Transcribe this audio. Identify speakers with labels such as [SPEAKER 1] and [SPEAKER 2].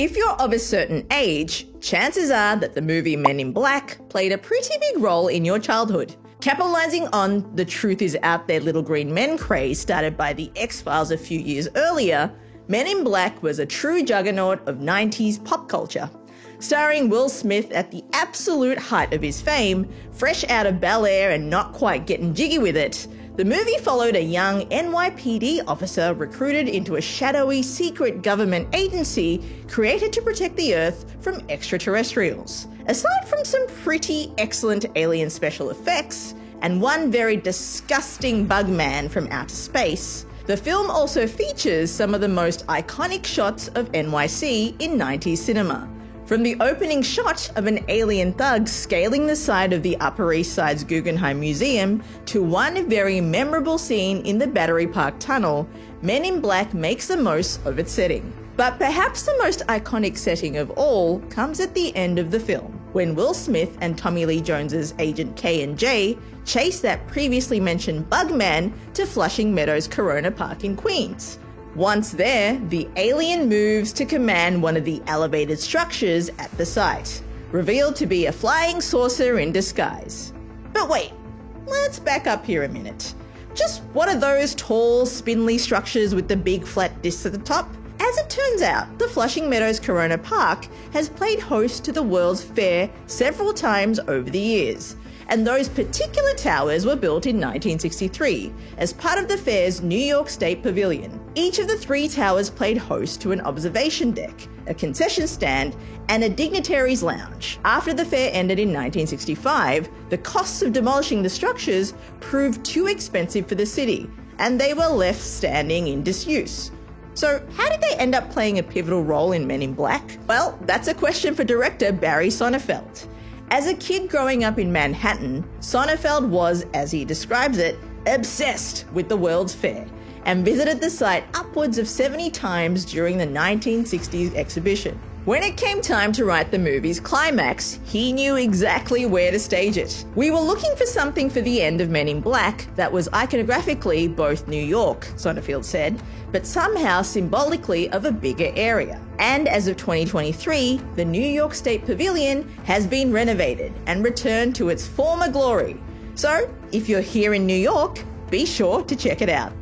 [SPEAKER 1] If you're of a certain age, chances are that the movie Men in Black played a pretty big role in your childhood. Capitalizing on the truth is out there little green men craze started by the X-Files a few years earlier, Men in Black was a true juggernaut of 90s pop culture. Starring Will Smith at the absolute height of his fame, fresh out of Bel Air and not quite getting jiggy with it, the movie followed a young NYPD officer recruited into a shadowy secret government agency created to protect the Earth from extraterrestrials. Aside from some pretty excellent alien special effects and one very disgusting bug man from outer space, the film also features some of the most iconic shots of NYC in 90s cinema. From the opening shot of an alien thug scaling the side of the Upper East Side's Guggenheim Museum to one very memorable scene in the Battery Park Tunnel, Men in Black makes the most of its setting. But perhaps the most iconic setting of all comes at the end of the film, when Will Smith and Tommy Lee Jones's Agent K and J chase that previously mentioned Bugman to Flushing Meadows Corona Park in Queens. Once there, the alien moves to command one of the elevated structures at the site, revealed to be a flying saucer in disguise. But wait, let's back up here a minute. Just what are those tall, spindly structures with the big flat discs at the top? As it turns out, the Flushing Meadows Corona Park has played host to the World's Fair several times over the years, and those particular towers were built in 1963 as part of the fair's New York State Pavilion. Each of the three towers played host to an observation deck, a concession stand, and a dignitaries' lounge. After the fair ended in 1965, the costs of demolishing the structures proved too expensive for the city, and they were left standing in disuse. So how did they end up playing a pivotal role in Men in Black? Well, that's a question for director Barry Sonnenfeld. As a kid growing up in Manhattan, Sonnenfeld was, as he describes it, obsessed with the World's Fair and visited the site upwards of 70 times during the 1960s exhibition. When it came time to write the movie's climax, he knew exactly where to stage it. We were looking for something for the end of Men in Black that was iconographically both New York, Sonnenfeld said, but somehow symbolically of a bigger area. And as of 2023, the New York State Pavilion has been renovated and returned to its former glory. So, if you're here in New York, be sure to check it out.